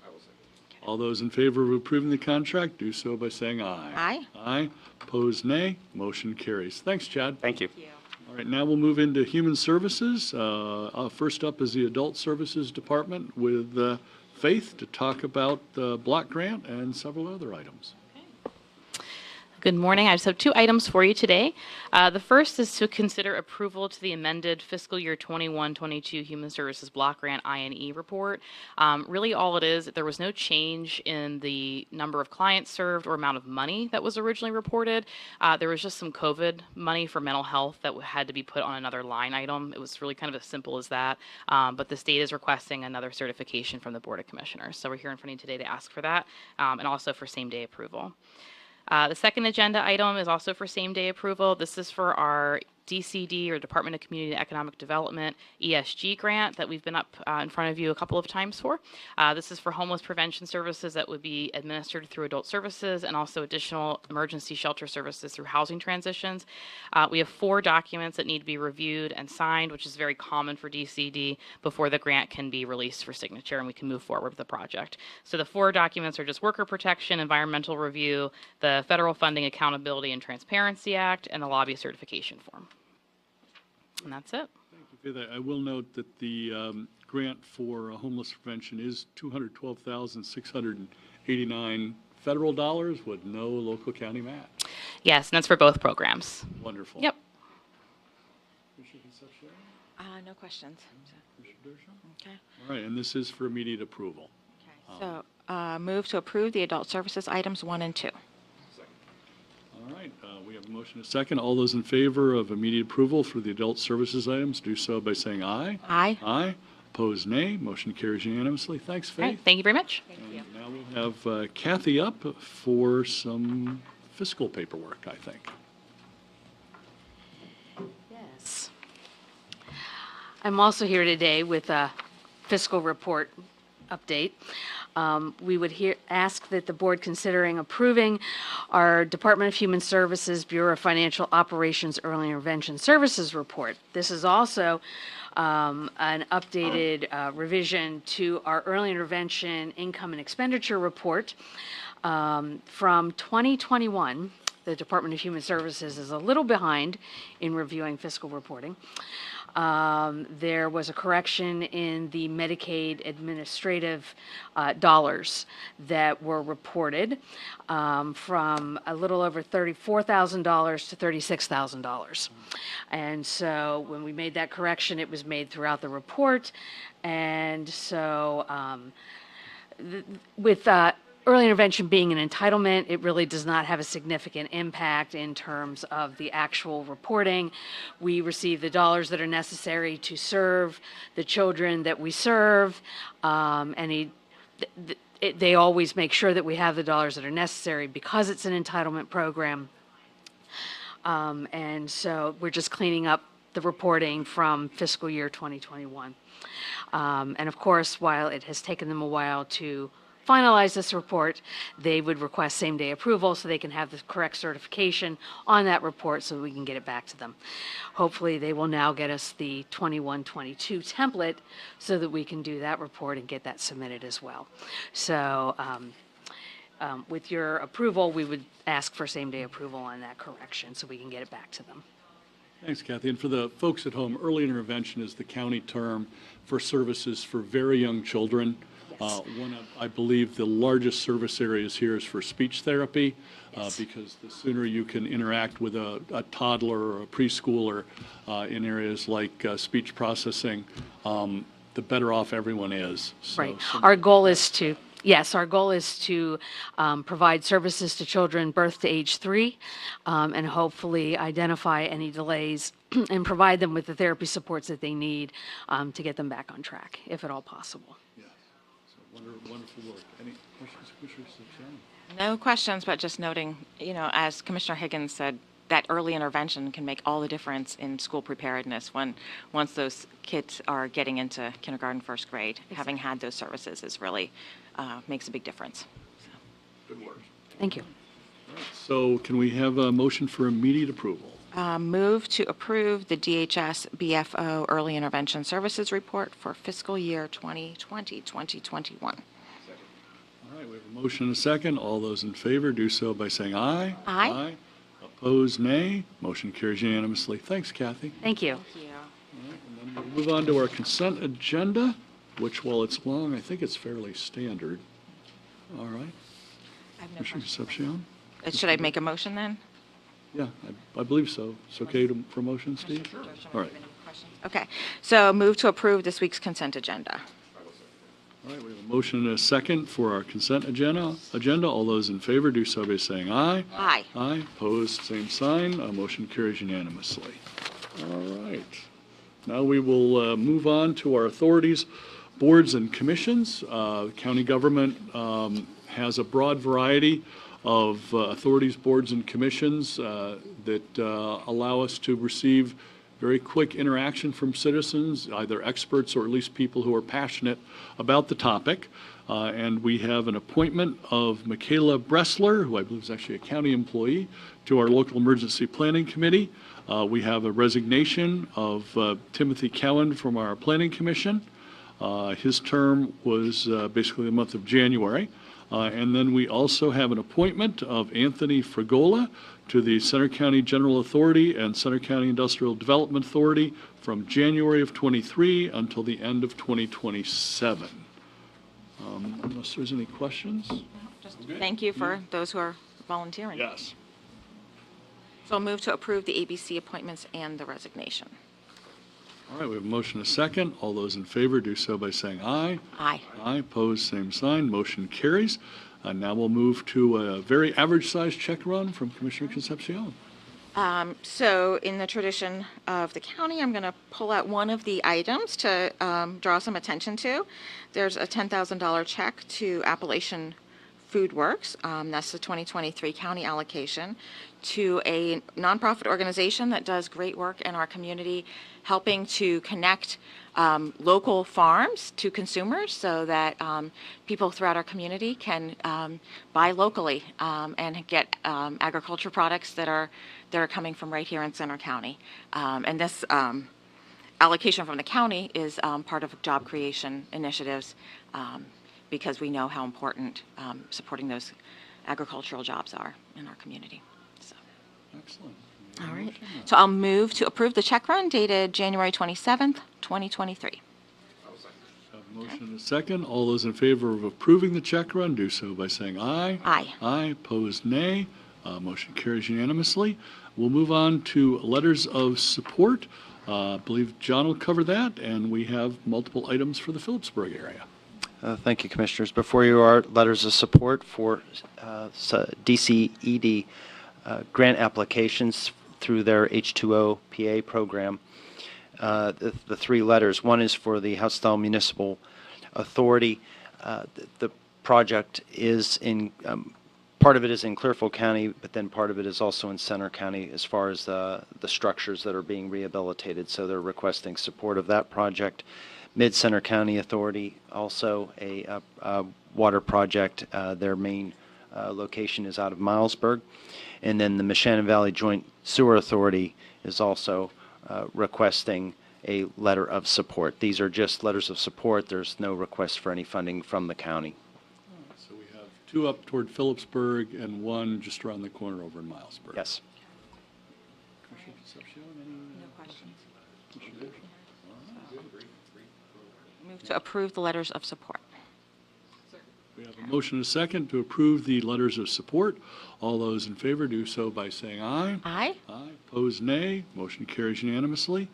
[SPEAKER 9] I will second.
[SPEAKER 1] All those in favor of approving the contract, do so by saying aye.
[SPEAKER 2] Aye.
[SPEAKER 1] Aye. Opposed, nay. Motion carries. Thanks, Chad.
[SPEAKER 16] Thank you.
[SPEAKER 1] All right, now we'll move into Human Services. First up is the Adult Services Department with Faith to talk about the block grant and several other items.
[SPEAKER 17] Good morning. I just have two items for you today. The first is to consider approval to the amended fiscal year 21-22 Human Services Block Grant I&E report. Really all it is, there was no change in the number of clients served or amount of money that was originally reported. There was just some COVID money for mental health that had to be put on another line item. It was really kind of as simple as that. But the state is requesting another certification from the Board of Commissioners. So we're here in front of you today to ask for that and also for same-day approval. The second agenda item is also for same-day approval. This is for our DCD, or Department of Community and Economic Development, ESG grant that we've been up in front of you a couple of times for. This is for homeless prevention services that would be administered through adult services and also additional emergency shelter services through housing transitions. We have 4 documents that need to be reviewed and signed, which is very common for DCD, before the grant can be released for signature and we can move forward with the project. So the 4 documents are just worker protection, environmental review, the Federal Funding Accountability and Transparency Act, and the lobby certification form. And that's it.
[SPEAKER 1] Thank you for that. I will note that the grant for homeless prevention is $212,689 federal dollars with no local county match.
[SPEAKER 17] Yes, and that's for both programs.
[SPEAKER 1] Wonderful.
[SPEAKER 17] Yep.
[SPEAKER 1] Commissioner Concepcion?
[SPEAKER 2] No questions.
[SPEAKER 1] Commissioner Dershowitz?
[SPEAKER 2] Okay.
[SPEAKER 1] All right, and this is for immediate approval.
[SPEAKER 2] So move to approve the adult services items 1 and 2.
[SPEAKER 1] All right, we have a motion and a second. All those in favor of immediate approval for the adult services items, do so by saying aye.
[SPEAKER 2] Aye.
[SPEAKER 1] Aye. Opposed, nay. Motion carries unanimously. Thanks, Faith.
[SPEAKER 17] All right, thank you very much.
[SPEAKER 1] And now we'll have Kathy up for some fiscal paperwork, I think.
[SPEAKER 18] Yes. I'm also here today with a fiscal report update. We would ask that the board considering approving our Department of Human Services Bureau of Financial Operations Early Intervention Services report. This is also an updated revision to our early intervention income and expenditure report from 2021. The Department of Human Services is a little behind in reviewing fiscal reporting. There was a correction in the Medicaid administrative dollars that were reported from a little over $34,000 to $36,000. And so when we made that correction, it was made throughout the report. And so with early intervention being an entitlement, it really does not have a significant impact in terms of the actual reporting. We receive the dollars that are necessary to serve the children that we serve. They always make sure that we have the dollars that are necessary because it's an entitlement program. And so we're just cleaning up the reporting from fiscal year 2021. And of course, while it has taken them a while to finalize this report, they would request same-day approval so they can have the correct certification on that report so we can get it back to them. Hopefully, they will now get us the 21-22 template so that we can do that report and get that submitted as well. So with your approval, we would ask for same-day approval on that correction so we can get it back to them.
[SPEAKER 1] Thanks, Kathy. And for the folks at home, early intervention is the county term for services for very young children. One of, I believe, the largest service areas here is for speech therapy, because the sooner you can interact with a toddler or a preschooler in areas like speech processing, the better off everyone is. So,
[SPEAKER 18] Right. Our goal is to, yes, our goal is to provide services to children birth to age 3 and hopefully identify any delays and provide them with the therapy supports that they need to get them back on track, if at all possible.
[SPEAKER 1] Wonderful work. Any questions, Commissioner Sipsani?
[SPEAKER 2] No questions, but just noting, as Commissioner Higgins said, that early intervention can make all the difference in school preparedness once those kids are getting into kindergarten, first grade. Having had those services is really makes a big difference.
[SPEAKER 1] Good work.
[SPEAKER 18] Thank you.
[SPEAKER 1] So can we have a motion for immediate approval?
[SPEAKER 2] Move to approve the DHS BFO Early Intervention Services Report for fiscal year 2020-2021.
[SPEAKER 1] All right, we have a motion and a second. All those in favor do so by saying aye.
[SPEAKER 2] Aye.
[SPEAKER 1] Opposed, nay. Motion carries unanimously. Thanks, Kathy.
[SPEAKER 18] Thank you.
[SPEAKER 2] Thank you.
[SPEAKER 1] All right, and then we'll move on to our consent agenda, which, while it's long, I think it's fairly standard. All right.
[SPEAKER 2] I have no
[SPEAKER 1] Commissioner
[SPEAKER 2] questions.
[SPEAKER 1] Concepcion?
[SPEAKER 2] Should I make a motion then?
[SPEAKER 1] Yeah, I believe so. It's okay for motion, Steve? All right.
[SPEAKER 2] Okay, so move to approve this week's consent agenda.
[SPEAKER 1] All right, we have a motion and a second for our consent agenda. All those in favor do so by saying aye.
[SPEAKER 2] Aye.
[SPEAKER 1] Aye. Opposed, same sign. Motion carries unanimously. All right. Now we will move on to our authorities, boards, and commissions. County government has a broad variety of authorities, boards, and commissions that allow us to receive very quick interaction from citizens, either experts or at least people who are passionate about the topic. And we have an appointment of Michaela Bressler, who I believe is actually a county employee, to our local emergency planning committee. We have a resignation of Timothy Cowan from our planning commission. His term was basically the month of January. And then we also have an appointment of Anthony Fragola to the Center County General Authority and Center County Industrial Development Authority from January of '23 until the end of 2027. Unless there's any questions?
[SPEAKER 2] Just thank you for those who are volunteering.
[SPEAKER 1] Yes.
[SPEAKER 2] So I'll move to approve the ABC appointments and the resignation.
[SPEAKER 1] All right, we have a motion and a second. All those in favor do so by saying aye.
[SPEAKER 2] Aye.
[SPEAKER 1] Aye, opposed, same sign. Motion carries. Now we'll move to a very average-sized check run from Commissioner Concepcion.
[SPEAKER 2] So in the tradition of the county, I'm going to pull out one of the items to draw some attention to. There's a $10,000 check to Appalachian Food Works, that's the 2023 county allocation, to a nonprofit organization that does great work in our community, helping to connect local farms to consumers so that people throughout our community can buy locally and get agriculture products that are coming from right here in Center County. And this allocation from the county is part of job creation initiatives because we know how important supporting those agricultural jobs are in our community. So.
[SPEAKER 1] Excellent.
[SPEAKER 2] All right. So I'll move to approve the check run dated January 27th, 2023.
[SPEAKER 1] Have a motion and a second. All those in favor of approving the check run do so by saying aye.
[SPEAKER 2] Aye.
[SPEAKER 1] Aye. Opposed, nay. Motion carries unanimously. We'll move on to letters of support. I believe John will cover that, and we have multiple items for the Phillipsburg area.
[SPEAKER 19] Thank you, Commissioners. Before you are letters of support for DCED grant applications through their H2O PA program. The three letters. One is for the Houstdale Municipal Authority. The project is in, part of it is in Clearfield County, but then part of it is also in Center County as far as the structures that are being rehabilitated. So they're requesting support of that project. Mid-Center County Authority, also a water project. Their main location is out of Milesburg. And then the Moshannon Valley Joint Sewer Authority is also requesting a letter of support. These are just letters of support. There's no request for any funding from the county.
[SPEAKER 1] So we have two up toward Phillipsburg and one just around the corner over in Milesburg.
[SPEAKER 19] Yes.
[SPEAKER 1] Commissioner Concepcion, any?
[SPEAKER 2] No questions.
[SPEAKER 1] All right.
[SPEAKER 2] Move to approve the letters of support.
[SPEAKER 1] We have a motion and a second to approve the letters of support. All those in favor do so by saying aye.
[SPEAKER 2] Aye.
[SPEAKER 1] Aye. Opposed, nay. Motion carries unanimously.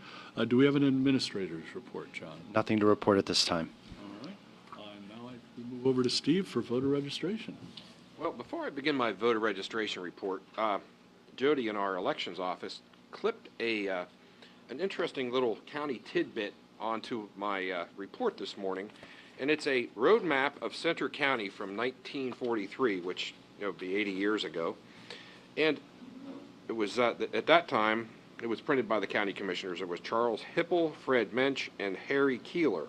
[SPEAKER 1] Do we have an administrator's report, John?
[SPEAKER 19] Nothing to report at this time.
[SPEAKER 1] All right. Now we move over to Steve for voter registration.
[SPEAKER 9] Well, before I begin my voter registration report, Jody in our elections office clipped an interesting little county tidbit onto my report this morning, and it's a road map of Center County from 1943, which would be 80 years ago. And it was at that time, it was printed by the county commissioners. It was Charles Hipple, Fred Mensch, and Harry Keeler.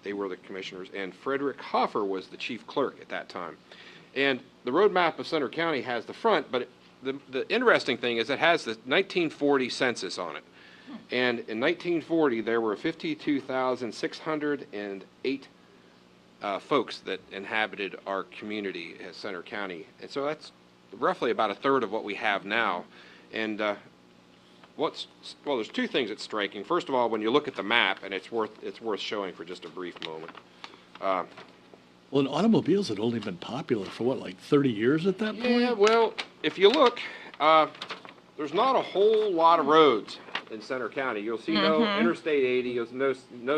[SPEAKER 9] They were the commissioners, and Frederick Hoffer was the chief clerk at that time. And the road map of Center County has the front, but the interesting thing is it has the 1940 census on it. And in 1940, there were 52,608 folks that inhabited our community at Center County. And so that's roughly about a third of what we have now. And there's two things that's striking. First of all, when you look at the map, and it's worth showing for just a brief moment.
[SPEAKER 1] Well, and automobiles had only been popular for what, like 30 years at that point?
[SPEAKER 9] Yeah, well, if you look, there's not a whole lot of roads in Center County. You'll see no Interstate 80, you'll no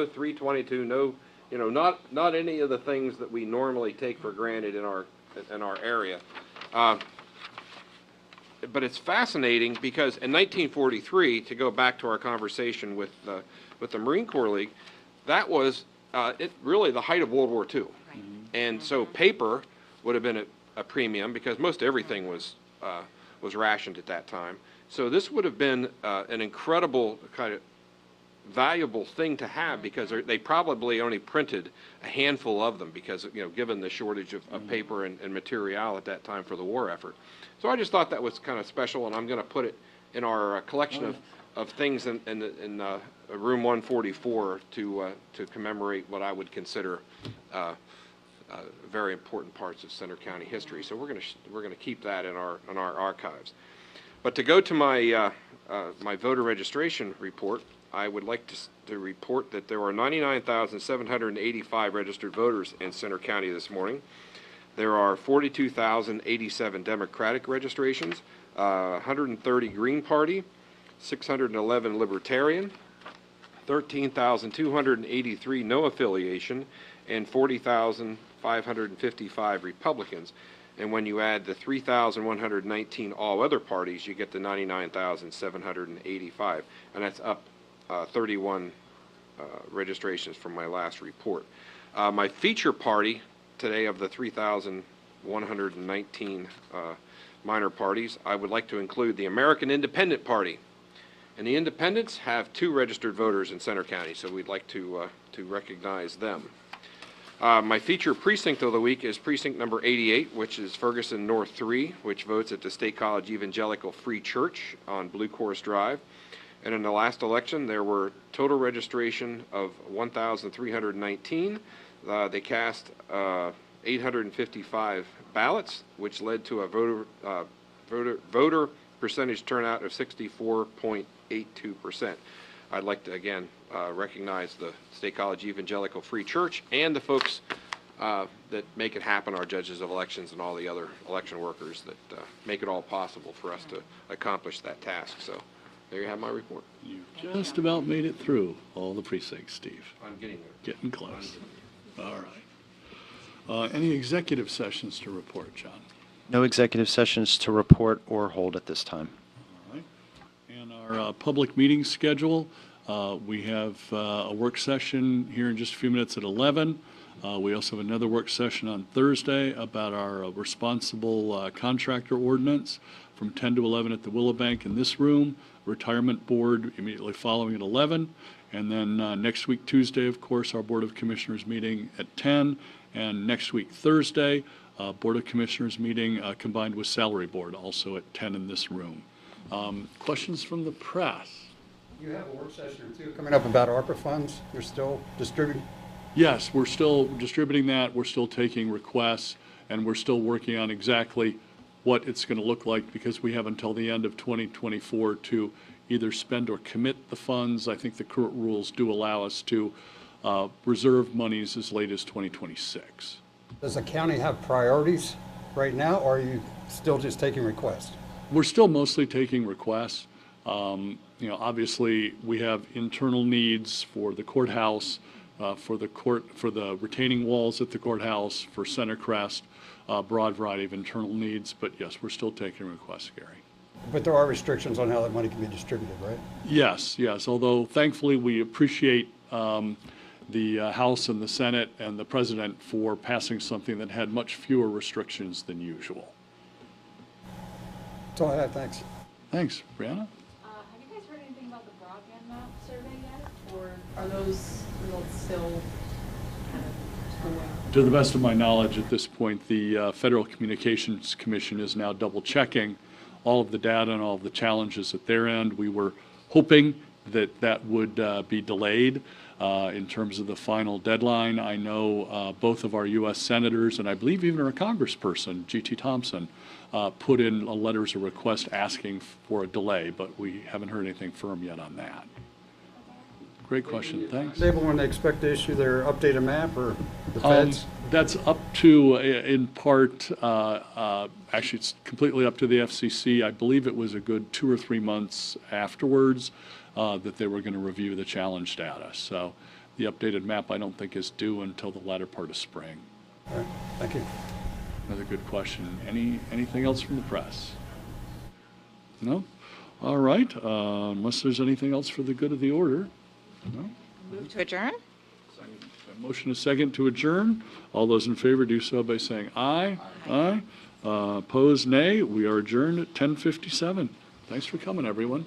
[SPEAKER 9] 322, no, not any of the things that we normally take for granted in our area. But it's fascinating because in 1943, to go back to our conversation with the Marine Corps League, that was really the height of World War II. Right. And so paper would have been a premium because most everything was rationed at that time. So this would have been an incredible kind of valuable thing to have because they probably only printed a handful of them because, given the shortage of paper and material at that time for the war effort. So I just thought that was kind of special, and I'm going to put it in our collection of things in room 144 to commemorate what I would consider very important parts of Center County history. So we're going to keep that in our archives. But to go to my my voter registration report, I would like to report that there are 99,785 registered voters in Center County this morning. There are 42,087 Democratic registrations, 130 Green Party, 611 Libertarian, 13,283 no affiliation, and 40,555 Republicans. And when you add the 3,119 all other parties, you get the 99,785, and that's up 31 registrations from my last report. My feature party today of the 3,000 119 minor parties. I would like to include the American Independent Party. And the independents have 2 registered voters in Center County, so we'd like to recognize them. My feature precinct of the week is precinct number 88, which is Ferguson North 3, which votes at the State College Evangelical Free Church on Blue Course Drive. And in the last election, there were total registration of 1,319. They cast 855 ballots, which led to a voter percentage turnout of 64.82%. I'd like to, again, recognize the State College Evangelical Free Church and the folks that make it happen, our judges of elections and all the other election workers that make it all possible for us to accomplish that task. So there you have my report.
[SPEAKER 1] You just about made it through all the precincts, Steve.
[SPEAKER 9] I'm getting there.
[SPEAKER 1] Getting close. All right. Any executive sessions to report, John?
[SPEAKER 19] No executive sessions to report or hold at this time.
[SPEAKER 1] All right. And our public meeting schedule, we have a work session here in just a few minutes at 11. We also have another work session on Thursday about our responsible contractor ordinance from 10 to 11 at the Willow Bank in this room. Retirement Board immediately following at 11. And then next week, Tuesday, of course, our Board of Commissioners meeting at 10. And next week, Thursday, Board of Commissioners meeting combined with Salary Board, also at 10 in this room. Questions from the press?
[SPEAKER 20] You have a work session or two coming up about ARPA funds. You're still distributing?
[SPEAKER 1] Yes, we're still distributing that. We're still taking requests, and we're still working on exactly what it's going to look like because we have until the end of 2024 to either spend or commit the funds. I think the current rules do allow us to reserve monies as late as 2026.
[SPEAKER 20] Does the county have priorities right now, or are you still just taking requests?
[SPEAKER 1] We're still mostly taking requests. Obviously, we have internal needs for the courthouse, for the retaining walls at the courthouse, for Centercrest, a broad variety of internal needs. But yes, we're still taking requests, Gary.
[SPEAKER 20] But there are restrictions on how that money can be distributed, right?
[SPEAKER 1] Yes. Although thankfully we appreciate the House and the Senate and the President for passing something that had much fewer restrictions than usual.
[SPEAKER 20] That's all I have. Thanks.
[SPEAKER 1] Thanks. Brianna?
[SPEAKER 21] Have you guys heard anything about the broadband map survey yet? Or are those results still kind of going?
[SPEAKER 1] To the best of my knowledge at this point, the Federal Communications Commission is now double checking all of the data and all of the challenges at their end. We were hoping that that would be delayed in terms of the final deadline. I know both of our U.S. senators and I believe even our congressperson, G.T. Thompson, put in letters of request asking for a delay, but we haven't heard anything firm yet on that. Great question. Thanks.
[SPEAKER 20] Able when they expect to issue their updated map or the feds?
[SPEAKER 1] That's up to, in part, actually it's completely up to the FCC. I believe it was a good 2 or 3 months afterwards that they were going to review the challenge data. So the updated map I don't think is due until the latter part of spring.
[SPEAKER 20] All right. Thank you.
[SPEAKER 1] Another good question. Anything else from the press? No? All right. Unless there's anything else for the good of the order. No?
[SPEAKER 2] Move to adjourn?
[SPEAKER 1] A motion is second to adjourn. All those in favor do so by saying aye. Aye. Opposed, nay. We are adjourned at 10:57. Thanks for coming, everyone.